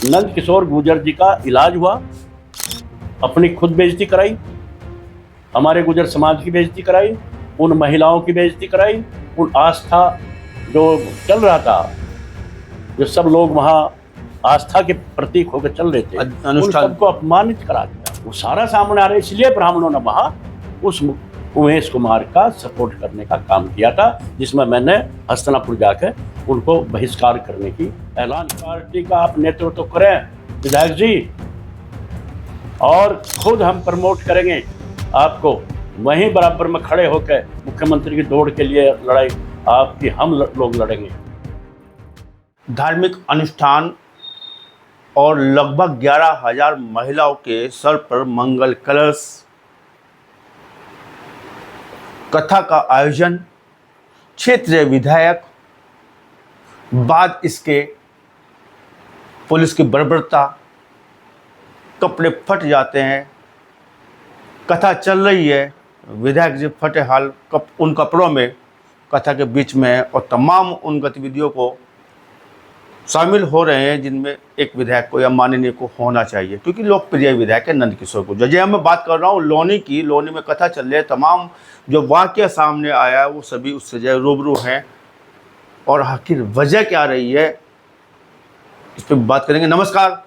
नंद किशोर गुर्जर जी का इलाज हुआ, अपनी खुद बेइज्जती कराई, हमारे गुर्जर समाज की बेइज्जती कराई, उन महिलाओं की बेइज्जती कराई, उन आस्था जो चल रहा था, जो सब लोग वहाँ आस्था के प्रतीक होकर चल रहे थे, उन सबको अपमानित करा दिया। वो सारा सामने आ रहा है, इसलिए ब्राह्मणों ने वहाँ उस उमेश कुमार का सपोर्ट करने का काम किया था, जिसमें मैंने हस्तिनापुर जाकर उनको बहिष्कार करने की ऐलान। पार्टी का आप नेतृत्व करें विधायक जी, और खुद हम प्रमोट करेंगे आपको, वहीं बराबर में खड़े होकर मुख्यमंत्री की दौड़ के लिए लड़ाई आपकी हम लोग लड़ेंगे। धार्मिक अनुष्ठान और लगभग 11,000 महिलाओं के सर पर मंगल कलश, कथा का आयोजन, क्षेत्रीय विधायक, बाद इसके पुलिस की बर्बरता, कपड़े फट जाते हैं, कथा चल रही है, विधायक जी फटे हाल उन कपड़ों में कथा के बीच में, और तमाम उन गतिविधियों को शामिल हो रहे हैं जिनमें एक विधायक को या माननीय को होना चाहिए, क्योंकि लोकप्रिय विधायक है नंद किशोर गुर्जर जी। मैं बात कर रहा हूँ लोनी की। लोनी में कथा चल रही है, तमाम जो वाकया सामने आया है वो सभी उससे जो रूबरू हैं, और आखिर वजह क्या रही है इस पर बात करेंगे। नमस्कार,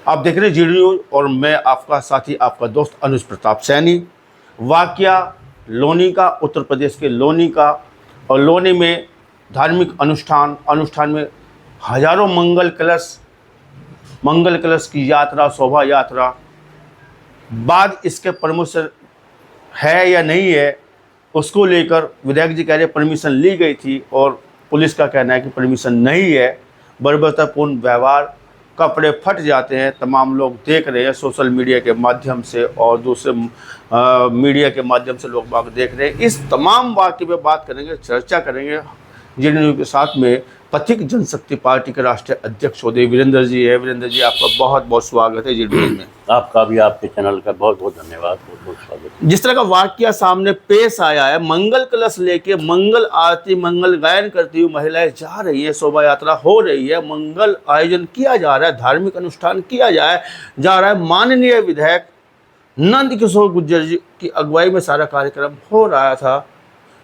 आप देख रहे हैं GD न्यूज़ और मैं आपका साथी, आपका दोस्त अनुज प्रताप सैनी। वाकया लोनी का, उत्तर प्रदेश के लोनी का, और लोनी में धार्मिक अनुष्ठान में हजारों मंगल कलश की यात्रा, शोभा यात्रा, बाद इसके परमिशन है या नहीं है उसको लेकर विधायक जी कह रहे परमिशन ली गई थी, और पुलिस का कहना है कि परमिशन नहीं है। बर्बरतापूर्ण व्यवहार, कपड़े फट जाते हैं, तमाम लोग देख रहे हैं सोशल मीडिया के माध्यम से और दूसरे मीडिया के माध्यम से लोग बाग देख रहे हैं। इस तमाम वाक़े पे बात करेंगे, चर्चा करेंगे। GD न्यूज़ के साथ में पथिक जनशक्ति पार्टी के राष्ट्रीय अध्यक्ष चौधरी वीरेंद्र जी है। वीरेंद्र जी, आपका बहुत बहुत स्वागत है GD न्यूज़ में। आपका भी, आपके चैनल का बहुत बहुत धन्यवाद, बहुत बहुत स्वागत। जिस तरह का वाकया सामने पेश आया है, मंगल कलश लेके मंगल आरती, मंगल गायन करती हुई महिलाएं जा रही है, शोभा यात्रा हो रही है, मंगल आयोजन किया जा रहा है, धार्मिक अनुष्ठान किया जा रहा है, माननीय विधायक नंद किशोर गुर्जर जी की अगुवाई में सारा कार्यक्रम हो रहा था।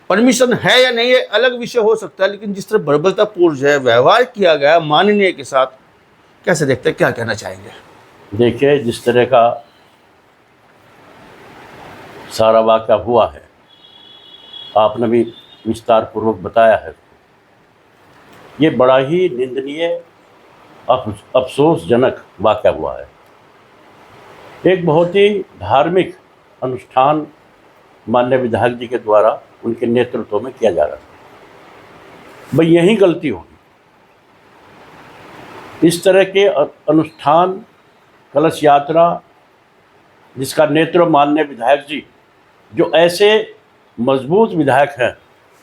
परमिशन है या नहीं है अलग विषय हो सकता है, लेकिन जिस तरह बर्बरतापूर्ण है व्यवहार किया गया माननीय के साथ, कैसे देखते हैं, क्या कहना चाहेंगे? देखिए, जिस तरह का सारा वाक़या हुआ है, आपने भी विस्तार पूर्वक बताया है, ये बड़ा ही निंदनीय, अफसोसजनक वाक़या हुआ है। एक बहुत ही धार्मिक अनुष्ठान माननीय विधायक जी के द्वारा उनके नेतृत्व में किया जा रहा था, भाई यही गलती होगी। इस तरह के अनुष्ठान, कलश यात्रा, जिसका नेतृत्व माननीय विधायक जी, जो ऐसे मजबूत विधायक हैं,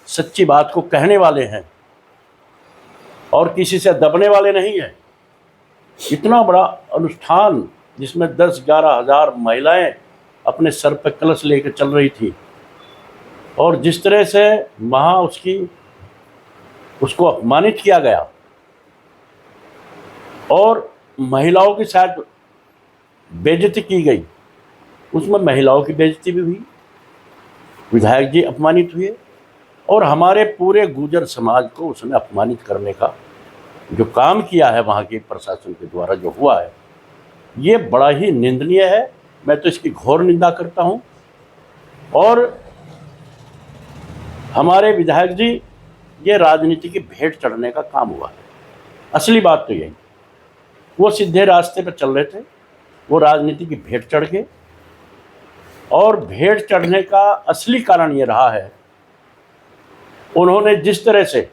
सच्ची बात को कहने वाले हैं और किसी से दबने वाले नहीं हैं, इतना बड़ा अनुष्ठान जिसमें 10-11 हज़ार महिलाएं अपने सर पर कलश लेकर चल रही थी, और जिस तरह से वहाँ उसको अपमानित किया गया और महिलाओं के साथ बेइज्जती की गई, उसमें महिलाओं की बेइज्जती भी हुई, विधायक जी अपमानित हुए, और हमारे पूरे गुर्जर समाज को उसने अपमानित करने का जो काम किया है वहाँ के प्रशासन के द्वारा जो हुआ है, ये बड़ा ही निंदनीय है। मैं तो इसकी घोर निंदा करता हूँ। और हमारे विधायक जी, ये राजनीति की भेंट चढ़ने का काम हुआ है। असली बात तो यही, वो सीधे रास्ते पर चल रहे थे, वो राजनीति की भेंट चढ़ गए, और भेंट चढ़ने का असली कारण ये रहा है, उन्होंने जिस तरह से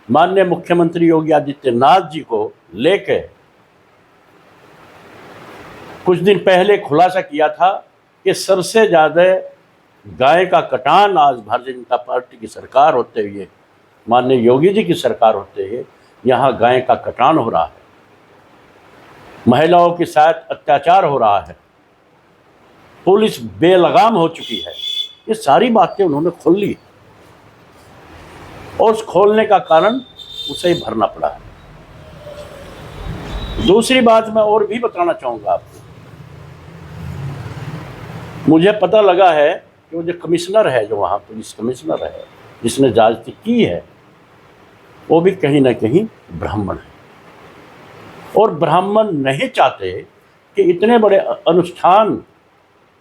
माननीय मुख्यमंत्री योगी आदित्यनाथ जी को लेकर कुछ दिन पहले खुलासा किया था कि सबसे ज़्यादा गाय का कटान आज भारतीय जनता पार्टी की सरकार होते हुए, माननीय योगी जी की सरकार होते हुए, यहाँ गाय का कटान हो रहा है, महिलाओं के साथ अत्याचार हो रहा है, पुलिस बेलगाम हो चुकी है। ये सारी बातें उन्होंने खोल ली, और उस खोलने का कारण उसे ही भरना पड़ा है। दूसरी बात मैं और भी बताना चाहूँगा आपको, मुझे पता लगा है कि वो जो कमिश्नर है, जो वहाँ पुलिस कमिश्नर है जिसने ज्यादती की है, वो भी कहीं ना कहीं ब्राह्मण है। और ब्राह्मण नहीं चाहते कि इतने बड़े अनुष्ठान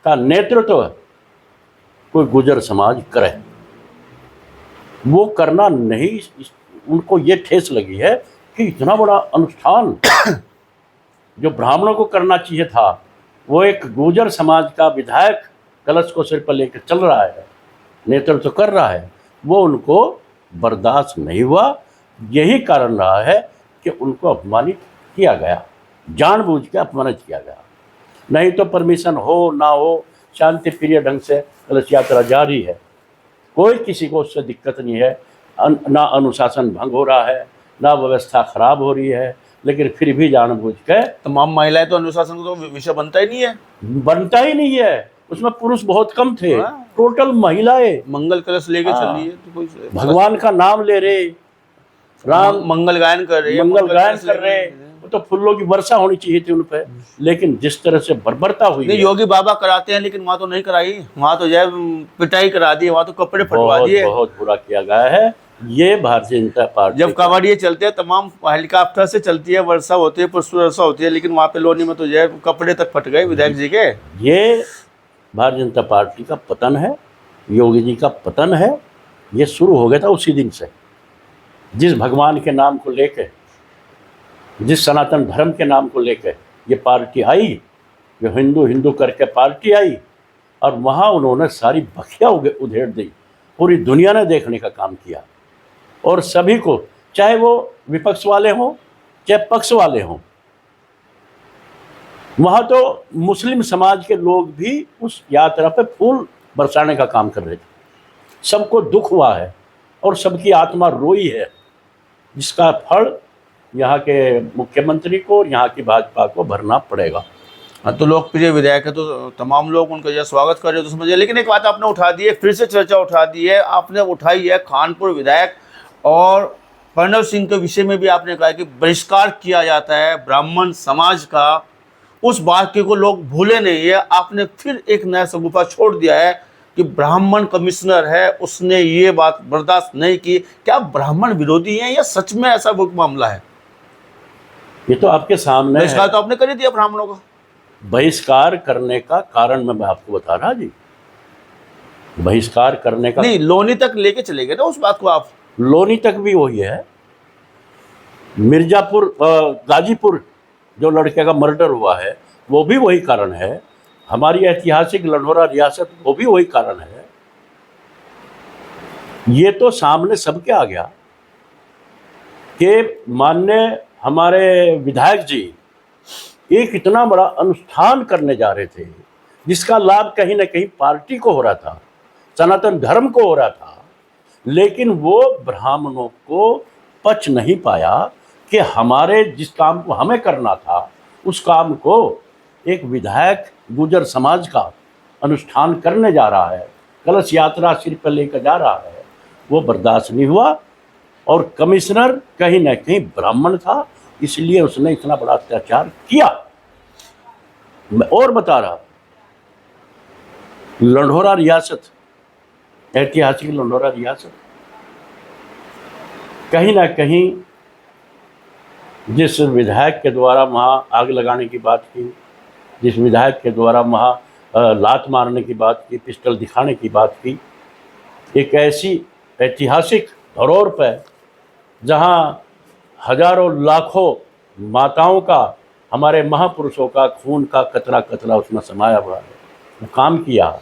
का नेतृत्व कोई गुजर समाज करे। वो करना नहीं, उनको ये ठेस लगी है कि इतना बड़ा अनुष्ठान जो ब्राह्मणों को करना चाहिए था, वो एक गुजर समाज का विधायक कलश को सिर पर लेकर चल रहा है, नेतृत्व कर रहा है, वो उनको बर्दाश्त नहीं हुआ। यही कारण रहा है कि उनको अपमानित किया गया, जानबूझ के अपमानित किया गया। नहीं तो परमिशन हो ना हो, शांति प्रिय ढंग से कलश यात्रा जारी है, कोई किसी को उससे दिक्कत नहीं है। ना अनुशासन भंग हो रहा है, ना व्यवस्था खराब हो रही है, लेकिन फिर भी जानबूझ के तमाम महिलाएं तो अनुशासन को तो विषय बनता ही नहीं है, बनता ही नहीं है। उसमें पुरुष बहुत कम थे, हाँ। टोटल महिलाएं मंगल कलश लेके चल हाँ। रही है, तो कोई भगवान का नाम ले रहे, राम मंगल गायन कर रही है, मंगल गायन कलश कर रहे, वो तो फूलों की वर्षा होनी चाहिए थी उन पे। लेकिन जिस तरह से बर्बरता हुई नहीं, है, योगी बाबा कराते हैं, लेकिन वहाँ तो नहीं कराई, वहाँ तो जो पिटाई करा दी, वहाँ तो कपड़े फटवा बहुत दिए। बहुत बुरा किया गया है। ये भारतीय जनता पार्टी जब कबाड़िए चलते हैं, तमाम हेलीकॉप्टर से चलती है, वर्षा होती है, पुष्प वर्षा होती है, लेकिन वहाँ पे लोनी में तो जो है कपड़े तक फट गए विधायक जी के। ये भारतीय जनता पार्टी का पतन है, योगी जी का पतन है। ये शुरू हो गया था उसी दिन से, जिस भगवान के नाम को लेकर, जिस सनातन धर्म के नाम को लेकर ये पार्टी आई, जो हिंदू हिंदू करके पार्टी आई, और वहाँ उन्होंने सारी बखिया उधेड़ दी। पूरी दुनिया ने देखने का काम किया, और सभी को, चाहे वो विपक्ष वाले हों चाहे पक्ष वाले हों, वहाँ तो मुस्लिम समाज के लोग भी उस यात्रा पे फूल बरसाने का काम कर रहे थे। सबको दुख हुआ है और सबकी आत्मा रोई है, जिसका फल यहाँ के मुख्यमंत्री को, यहाँ की भाजपा को भरना पड़ेगा। हाँ, तो लोकप्रिय विधायक है तो तमाम लोग उनका यह स्वागत कर रहे हो तो समझिए। लेकिन एक बात आपने उठा दी है, फिर से चर्चा उठा दी है, आपने उठाई है खानपुर विधायक और प्रणव सिंह के विषय में भी आपने कहा कि बहिष्कार किया जाता है ब्राह्मण समाज का। उस बात को लोग भूले नहीं है, आपने फिर एक नया सगुफा छोड़ दिया है कि ब्राह्मण कमिश्नर है, उसने ये बात बर्दाश्त नहीं की। क्या ब्राह्मण विरोधी हैं या सच में ऐसा वो मामला है? ये तो आपके सामने है। बहिष्कार तो आपने कर ही दिया ब्राह्मणों का। बहिष्कार करने का कारण मैं आपको बता रहा जी, बहिष्कार करने का नहीं, लोनी तक लेके चले गए ना उस बात को आप। लोनी तक भी वही है। मिर्जापुर गाजीपुर जो लड़के का मर्डर हुआ है, वो भी वही कारण है। हमारी ऐतिहासिक लंढोरा रियासत, वो भी वही कारण है। ये तो सामने सबके आ गया कि माननीय हमारे विधायक जी एक इतना बड़ा अनुष्ठान करने जा रहे थे, जिसका लाभ कहीं ना कहीं पार्टी को हो रहा था, सनातन धर्म को हो रहा था, लेकिन वो ब्राह्मणों को पच नहीं पाया कि हमारे जिस काम को हमें करना था, उस काम को एक विधायक गुजर समाज का अनुष्ठान करने जा रहा है, कलश यात्रा सिर पर लेकर जा रहा है, वो बर्दाश्त नहीं हुआ। और कमिश्नर कहीं ना कहीं ब्राह्मण था, इसलिए उसने इतना बड़ा अत्याचार किया। मैं और बता रहा, लंढोरा रियासत, ऐतिहासिक लंढोरा रियासत, कहीं ना कहीं जिस विधायक के द्वारा वहाँ आग लगाने की बात की, जिस विधायक के द्वारा वहाँ लात मारने की बात की, पिस्टल दिखाने की बात की, एक ऐसी ऐतिहासिक धरोहर पर जहाँ हजारों लाखों माताओं का, हमारे महापुरुषों का खून का कतरा कतरा उसमें समाया हुआ है, वो काम किया,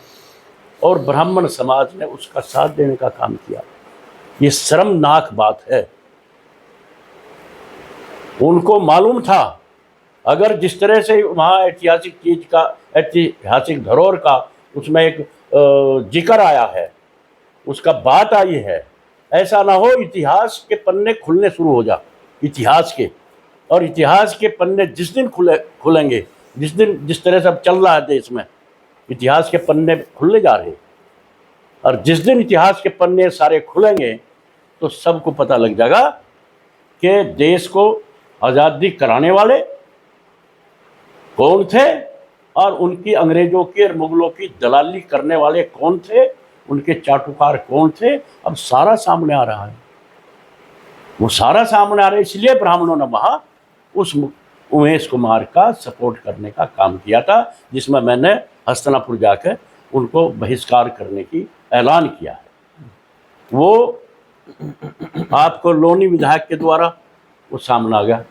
और ब्राह्मण समाज ने उसका साथ देने का काम किया। ये शर्मनाक बात है। उनको मालूम था, अगर जिस तरह से वहाँ ऐतिहासिक चीज का, ऐतिहासिक धरोहर का उसमें एक जिक्र आया है, उसका बात आई है, ऐसा ना हो इतिहास के पन्ने खुलने शुरू हो जा, इतिहास के। और इतिहास के पन्ने जिस दिन खुलेंगे, जिस दिन जिस तरह से अब चल रहा है देश में, इतिहास के पन्ने खुलने जा रहे हैं, और जिस दिन इतिहास के पन्ने सारे खुलेंगे तो सबको पता लग जाएगा कि देश को आज़ादी कराने वाले कौन थे और उनकी अंग्रेजों की और मुगलों की दलाली करने वाले कौन थे, उनके चाटुकार कौन थे, अब सारा सामने आ रहा है। वो सारा सामने आ रहा है, इसलिए ब्राह्मणों ने वहां उस उमेश कुमार का सपोर्ट करने का काम किया था, जिसमें मैंने हस्तिनापुर जाकर उनको बहिष्कार करने की ऐलान किया है। वो आपको लोनी विधायक के द्वारा वो सामने आ गया।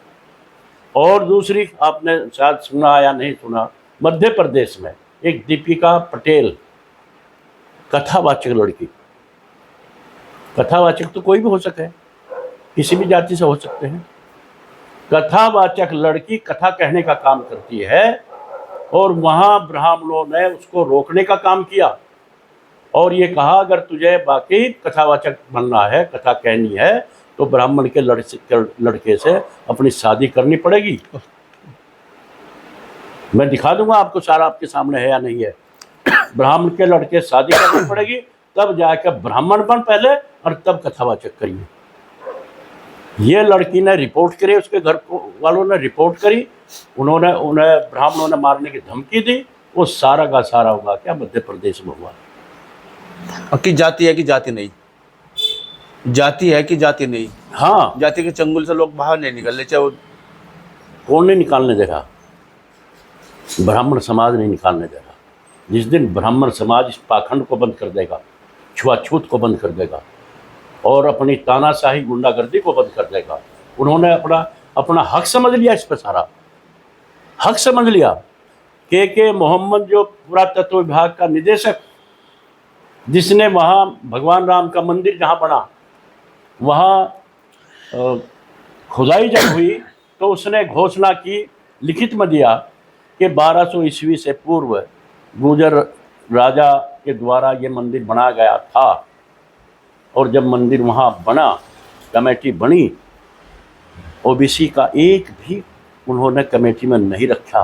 और दूसरी, आपने शायद सुना या नहीं सुना, मध्य प्रदेश में एक दीपिका पटेल, कथावाचक लड़की, कथावाचक तो कोई भी हो सके, किसी भी जाति से हो सकते हैं, कथावाचक लड़की कथा कहने का काम करती है, और वहां ब्राह्मणों ने उसको रोकने का काम किया और ये कहा अगर तुझे बाकी कथावाचक बनना है, कथा कहनी है, तो ब्राह्मण के लड़के से अपनी शादी करनी पड़ेगी। मैं दिखा दूंगा आपको, सारा आपके सामने है या नहीं है। ब्राह्मण के लड़के शादी करनी पड़ेगी, तब जाकर ब्राह्मण बन पहले और तब कथावाचक करिए। ये लड़की ने रिपोर्ट करी, उसके घर वालों ने रिपोर्ट करी, उन्होंने उन्हें ब्राह्मणों ने मारने की धमकी दी। वो सारा का सारा हुआ क्या मध्य प्रदेश में हुआ। कि जाति है कि जाति नहीं, जाति है कि जाति नहीं। हाँ, जाति के चंगुल से लोग बाहर नहीं निकल रहे, चाहे वो कौन नहीं निकालने दे रहा, ब्राह्मण समाज नहीं निकालने दे रहा। जिस दिन ब्राह्मण समाज इस पाखंड को बंद कर देगा, छुआछूत को बंद कर देगा और अपनी तानाशाही गुंडागर्दी को बंद कर देगा, उन्होंने अपना हक समझ लिया, इस पर सारा हक समझ लिया। के मोहम्मद जो पुरातत्व विभाग का निदेशक, जिसने वहाँ भगवान राम का मंदिर जहाँ बना, वहाँ खुदाई जब हुई तो उसने घोषणा की, लिखित में दिया कि 1200 ईस्वी से पूर्व गुर्जर राजा के द्वारा ये मंदिर बना गया था। और जब मंदिर वहाँ बना, कमेटी बनी, ओबीसी का एक भी उन्होंने कमेटी में नहीं रखा।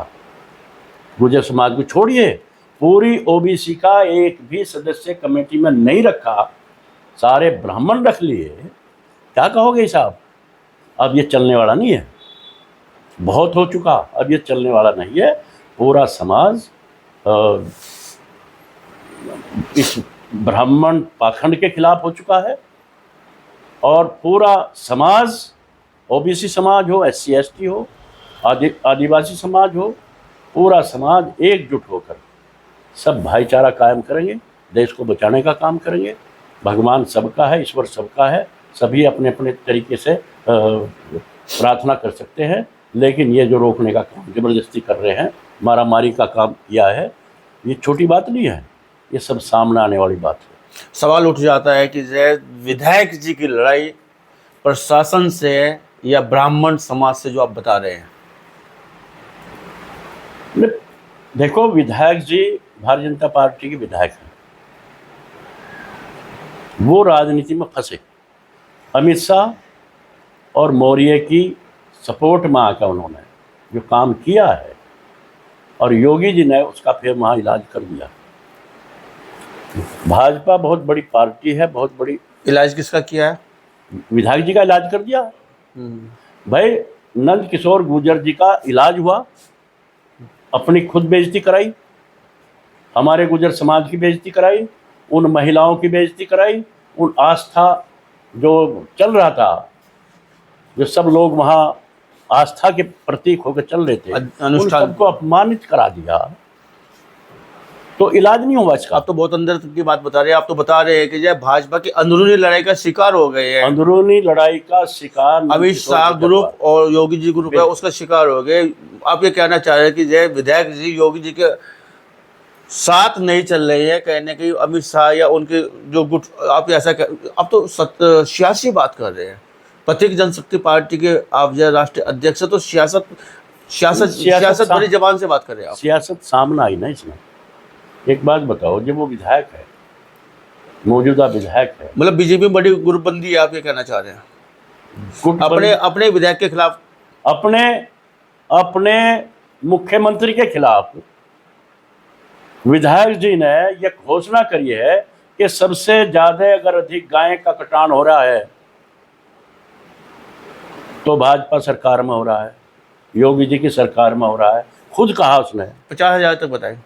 गुर्जर समाज को छोड़िए, पूरी ओबीसी का एक भी सदस्य कमेटी में नहीं रखा, सारे ब्राह्मण रख लिए। क्या कहोगे साहब? अब ये चलने वाला नहीं है, बहुत हो चुका, अब ये चलने वाला नहीं है। पूरा समाज इस ब्राह्मण पाखंड के खिलाफ हो चुका है और पूरा समाज, ओबीसी समाज हो, SC ST हो, आदिवासी समाज हो, पूरा समाज एकजुट होकर सब भाईचारा कायम करेंगे, देश को बचाने का काम करेंगे। भगवान सबका है, ईश्वर सबका है, सभी अपने अपने तरीके से प्रार्थना कर सकते हैं, लेकिन ये जो रोकने का काम ज़बरदस्ती कर रहे हैं, मारामारी का काम किया है, ये छोटी बात नहीं है, ये सब सामने आने वाली बात है। सवाल उठ जाता है कि विधायक जी की लड़ाई प्रशासन से या ब्राह्मण समाज से जो आप बता रहे हैं। देखो, विधायक जी भारतीय जनता पार्टी के विधायक हैं, वो राजनीति में फंसे। अमित शाह और मौर्य की सपोर्ट में आकर उन्होंने जो काम किया है, और योगी जी ने उसका फिर वहाँ इलाज कर दिया। भाजपा बहुत बड़ी पार्टी है, बहुत बड़ी। इलाज किसका किया है? विधायक जी का इलाज कर दिया भाई। नंद किशोर गुर्जर जी का इलाज हुआ, अपनी खुद बेइज्जती कराई, हमारे गुर्जर समाज की बेइज्जती कराई, उन महिलाओं की बेइज्जती कराई, उन आस्था जो चल रहा था, जो सब लोग वहाँ आस्था के प्रतीक होकर चल रहे थे, उन सबको अपमानित करा दिया। तो इलाज नहीं हुआ इसका। आप तो बहुत अंदर की बात बता रहे हैं। आप तो बता रहे हैं कि जो भाजपा की अंदरूनी लड़ाई का शिकार हो गए हैं, अंदरूनी लड़ाई का शिकार अमित शाह ग्रुप और योगी जी ग्रुप है, उसका शिकार हो गए। आप ये कहना चाह रहे हैं कि जय विधायक जी योगी जी के साथ नहीं चल रही है, कहने की अमित शाह या उनके जो गुट, आप ऐसा आप तो सियासी बात कर रहे हैं। प्रतीक जनशक्ति पार्टी के आप जो राष्ट्रीय अध्यक्ष है, तो सियासत बड़ी जबान से बात कर रहे हैं आप। सियासत सामने आई ना इसमें। एक बात बताओ, जब वो विधायक है, मौजूदा विधायक है, मतलब बीजेपी में बड़ी गुटबंदी है, आप ये कहना चाह रहे हैं? अपने विधायक के खिलाफ, अपने मुख्यमंत्री के खिलाफ विधायक जी ने यह घोषणा करी है कि सबसे ज्यादा अगर अधिक गाय का कटान हो रहा है तो भाजपा सरकार में हो रहा है, योगी जी की सरकार में हो रहा है। खुद कहा उसने। 50,000 तक बताए।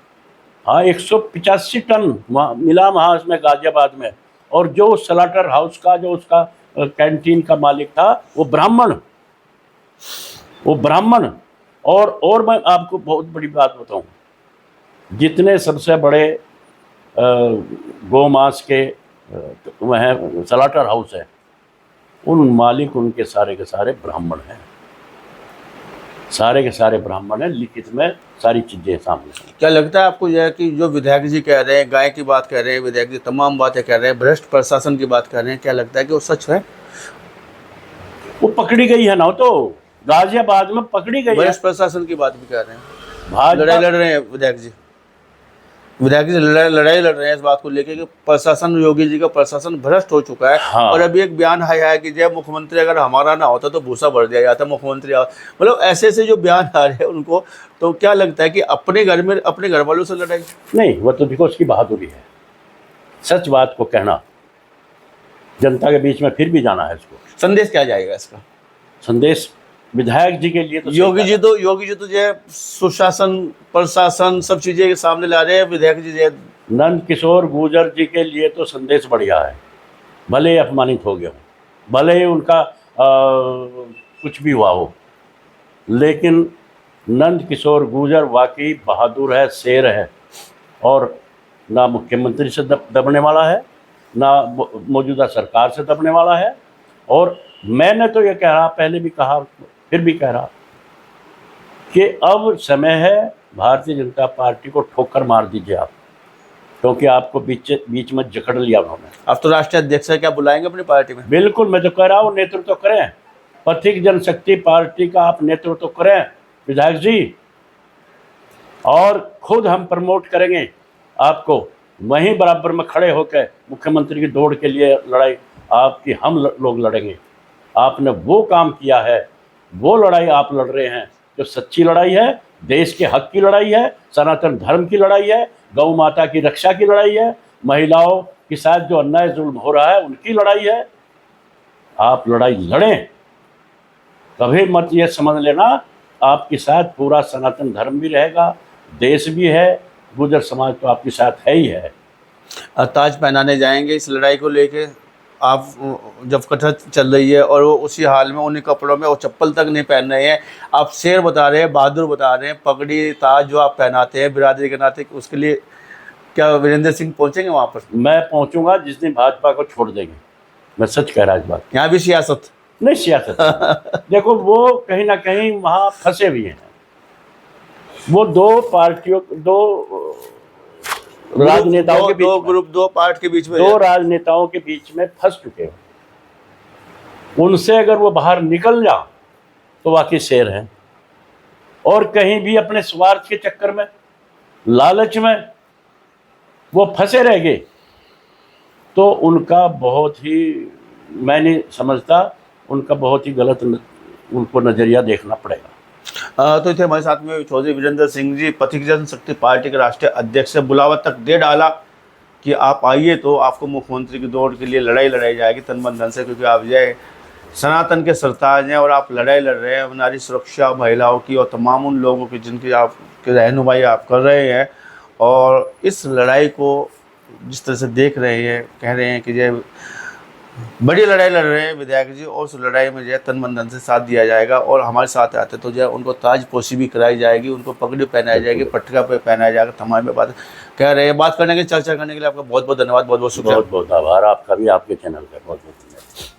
हाँ, 185 टन मिला वहाँ उसमें गाजियाबाद में। और जो स्लाटर हाउस का जो उसका कैंटीन का मालिक था वो ब्राह्मण। और मैं आपको बहुत बड़ी बात बताऊं, जितने सबसे बड़े गोमांस के वह स्लाटर हाउस है, उन मालिक उनके सारे के सारे ब्राह्मण हैं, सारे के सारे ब्राह्मण हैं। लिखित में सारी चीजें सामने हैं। क्या लगता है आपको यह कि जो विधायक जी कह रहे हैं, गाय की बात कह रहे हैं, विधायक जी तमाम बातें कह रहे हैं, भ्रष्ट प्रशासन की बात कर रहे हैं, क्या लगता है कि वो सच है? वो पकड़ी गई है ना, तो गाजियाबाद में पकड़ी गई है। भ्रष्ट प्रशासन की बात भी कर रहे हैं, भाजपा लड़ाई लड़ रहे हैं विधायक जी लड़ाई लड़ रहे हैं इस बात को लेकर कि प्रशासन, योगी जी का प्रशासन भ्रष्ट हो चुका है। हाँ। और अभी एक बयान आया है कि जब मुख्यमंत्री अगर हमारा ना होता तो भूसा भर दिया जाता, मुख्यमंत्री मतलब ऐसे ऐसे जो बयान आ रहे हैं उनको, तो क्या लगता है कि अपने घर में अपने घर वालों से लड़ाई? नहीं, वो तो देखो उसकी बहादुरी है, सच बात को कहना, जनता के बीच में फिर भी जाना है इसको। संदेश क्या जाएगा इसका? संदेश विधायक जी के लिए तो योगी जी तो जो है सुशासन प्रशासन सब चीजें के सामने ला रहे हैं, विधायक जी जो है नंद किशोर गुर्जर जी के लिए तो संदेश बढ़िया है। भले ही अपमानित हो गए हो, भले ही उनका कुछ भी हुआ हो, लेकिन नंद किशोर गुर्जर वाकई बहादुर है, शेर है। और ना मुख्यमंत्री से दबने वाला है, ना मौजूदा सरकार से दबने वाला है। और मैंने तो ये कह रहा, पहले भी कहा, फिर भी कह रहा कि अब समय है भारतीय जनता पार्टी को ठोकर मार दीजिए आप, क्योंकि आपको बीच में जकड़ लिया उन्होंने। अब तो राष्ट्रीय अध्यक्ष है, क्या बुलाएंगे अपनी पार्टी में? बिल्कुल, मैं तो कह रहा हूँ नेतृत्व करें, पथिक जनशक्ति पार्टी का आप नेतृत्व करें विधायक जी, और खुद हम प्रमोट करेंगे आपको। वहीं बराबर में खड़े होकर मुख्यमंत्री की दौड़ के लिए लड़ाई आपकी हम लोग लड़ेंगे। आपने वो काम किया है, वो लड़ाई आप लड़ रहे हैं जो सच्ची लड़ाई है, देश के हक की लड़ाई है, सनातन धर्म की लड़ाई है, गौ माता की रक्षा की लड़ाई है, महिलाओं के साथ जो अन्याय जुल्म हो रहा है उनकी लड़ाई है। आप लड़ाई लड़ें, कभी मत ये समझ लेना आपके साथ पूरा सनातन धर्म भी रहेगा, देश भी है, गुर्जर समाज तो आपके साथ है ही है। ताज पहनाने जाएंगे इस लड़ाई को लेके? आप जब कथा चल रही है और वो उसी हाल में उन्हीं कपड़ों में, वो चप्पल तक नहीं पहन रहे हैं, आप शेर बता रहे हैं, बहादुर बता रहे हैं, पगड़ी ताज जो आप पहनाते हैं बिरादरी के नाते, उसके लिए क्या वीरेंद्र सिंह पहुंचेंगे वहाँ पर? मैं पहुंचूंगा जिस दिन भाजपा को छोड़ देंगे, मैं सच कह रहा इस बात। यहाँ भी सियासत नहीं, सियासत देखो वो कहीं ना कहीं वहाँ फंसे हुए हैं। वो दो पार्टियों, दो राजनेताओं के बीच, दो ग्रुप, दो पार्ट के बीच में, दो राजनेताओं के बीच में फंस चुके हो। उनसे अगर वो बाहर निकल जा तो वाकई शेर है। और कहीं भी अपने स्वार्थ के चक्कर में, लालच में वो फंसे रह गए तो उनका बहुत ही, मैं नहीं समझता, उनका बहुत ही गलत उनको नज़रिया देखना पड़ेगा। तो थे हमारे साथ में चौधरी वीरेंद्र सिंह जी, पथिक जनशक्ति पार्टी के राष्ट्रीय अध्यक्ष से बुलावा तक दे डाला कि आप आइए तो आपको मुख्यमंत्री की दौड़ के लिए लड़ाई लड़ाई जाएगी तन मन धन से, क्योंकि आप जो सनातन के सरताज हैं और आप लड़ाई लड़ रहे हैं नारी सुरक्षा, महिलाओं की और तमाम उन लोगों की जिनकी आपकी रहनुमाई आप कर रहे हैं। और इस लड़ाई को जिस तरह से देख रहे हैं, कह रहे हैं कि जो बड़ी लड़ाई लड़ रहे हैं विधायक जी, और उस लड़ाई में जो है तन मन धन से साथ दिया जाएगा। और हमारे साथ आते तो जो है उनको ताजपोशी भी कराई जाएगी, उनको पगड़ी पहनाई जाएगी, पटका पे पहनाया जाएगा, तमाम में बात कह रहे हैं। बात करने के, चर्चा करने के लिए आपका बहुत बहुत धन्यवाद, बहुत बहुत शुक्रिया, बहुत बहुत आभार आपका भी, आपके चैनल का बहुत बहुत धन्यवाद।